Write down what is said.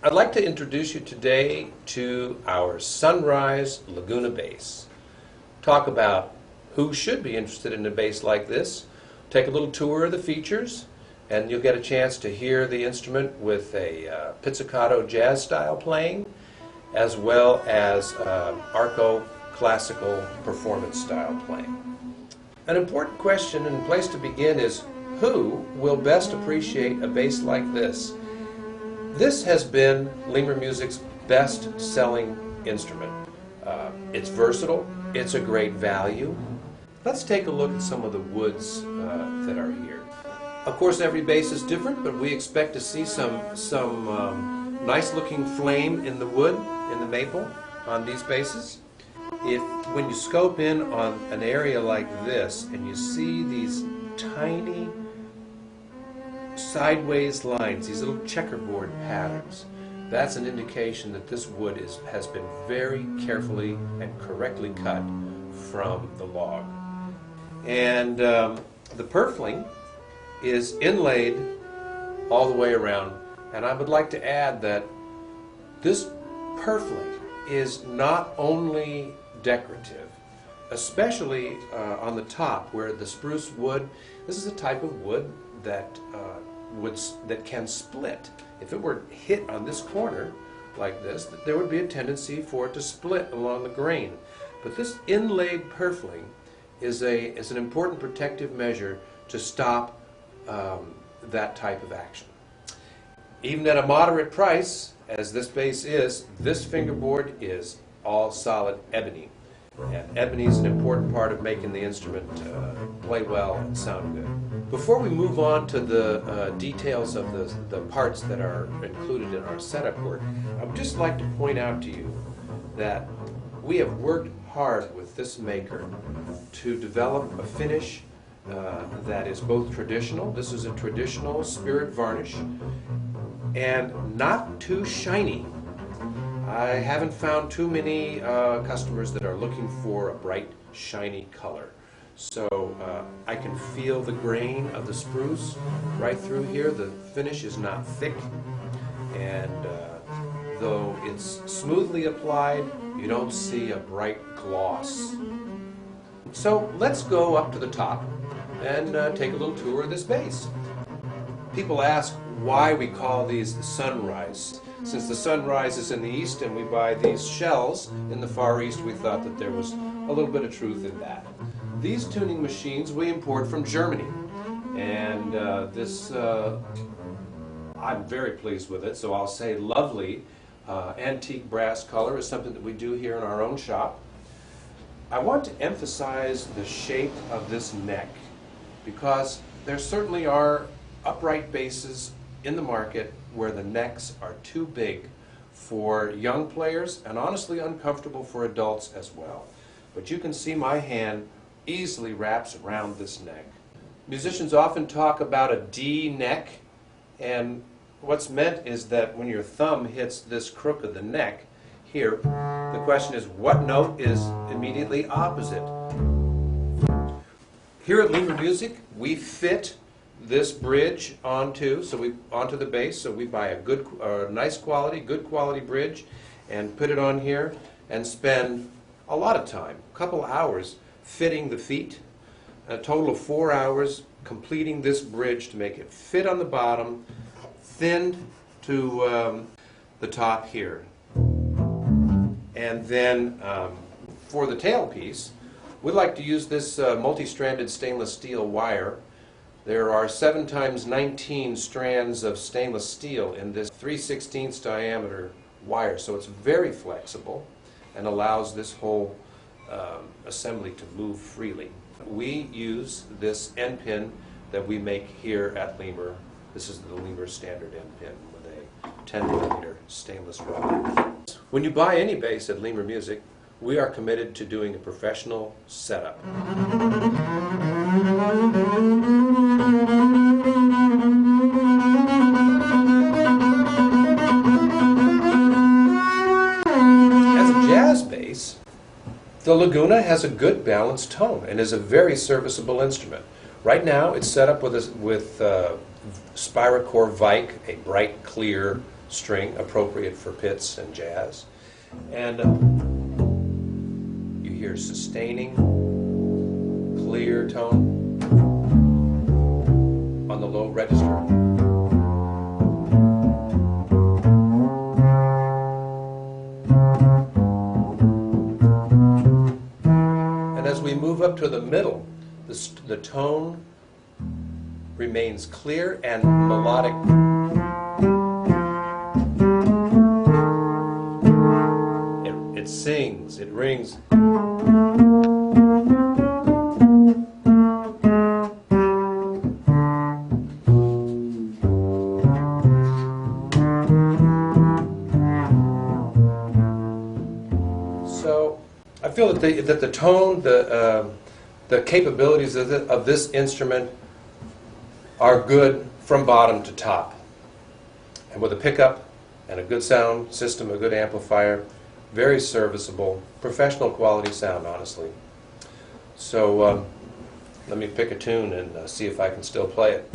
I'd like to introduce you today to our Sunrise Laguna bass. Talk about who should be interested in a bass like this. Take a little tour of the features, and you'll get a chance to hear the instrument with a pizzicato jazz style playing, as well as arco classical performance style playing. An important question and place to begin is, who will best appreciate a bass like this? This has been Lemur Music's best-selling instrument. It's versatile, it's a great value. Let's take a look at some of the woods that are here. Of course, every bass is different, but we expect to see some nice-looking flame in the wood, in the maple, on these basses. When you scope in on an area like this and you see these tiny sideways lines, these little checkerboard patterns, that's an indication that this wood has been very carefully and correctly cut from the log. And the purfling is inlaid all the way around. And I would like to add that this purfling is not only decorative, especially on the top where the spruce wood, this is a type of wood that can split. If it were hit on this corner like this, there would be a tendency for it to split along the grain. But this inlaid purfling is an important protective measure to stop that type of action. Even at a moderate price, as this bass is, this fingerboard is all solid ebony. And ebony is an important part of making the instrument play well and sound good. Before we move on to the details of the parts that are included in our setup work, I would just like to point out to you that we have worked hard with this maker to develop a finish that is both traditional. This is a traditional spirit varnish, and not too shiny. I haven't found too many customers that are looking for a bright, shiny color. So I can feel the grain of the spruce right through here. The finish is not thick, and though it's smoothly applied, you don't see a bright gloss. So let's go up to the top and take a little tour of this bass. People ask why we call these the Sunrise. Since the sunrise is in the east and we buy these shells in the Far East, we thought that there was a little bit of truth in that. These tuning machines we import from Germany, and I'm very pleased with it, so I'll say lovely antique brass color is something that we do here in our own shop. I want to emphasize the shape of this neck, because there certainly are upright basses in the market where the necks are too big for young players and honestly uncomfortable for adults as well. But you can see my hand easily wraps around this neck. Musicians often talk about a D neck, and what's meant is that when your thumb hits this crook of the neck here, the question is what note is immediately opposite. Here at Lemur Music, we fit this bridge onto the bass, so we buy a nice quality, good quality bridge and put it on here and spend a lot of time, a couple hours fitting the feet, a total of 4 hours completing this bridge to make it fit on the bottom, thinned to the top here. And then for the tailpiece, we'd like to use this multi-stranded stainless steel wire. There are 7 times 19 strands of stainless steel in this 3/16 diameter wire, so it's very flexible and allows this whole assembly to move freely. We use this end pin that we make here at Lemur. This is the Lemur standard end pin with a 10mm stainless rod. When you buy any bass at Lemur Music, we are committed to doing a professional setup. As a jazz bass, the Laguna has a good balanced tone and is a very serviceable instrument. Right now it's set up with Spiracore Vike, a bright, clear string appropriate for pits and jazz. And you hear sustaining, clear tone on the low register. And as we move up to the middle, the tone remains clear and melodic. It sings, it rings. So I feel that the tone, the capabilities of this instrument are good from bottom to top. And with a pickup and a good sound system, a good amplifier, very serviceable, professional quality sound, honestly. So let me pick a tune and see if I can still play it.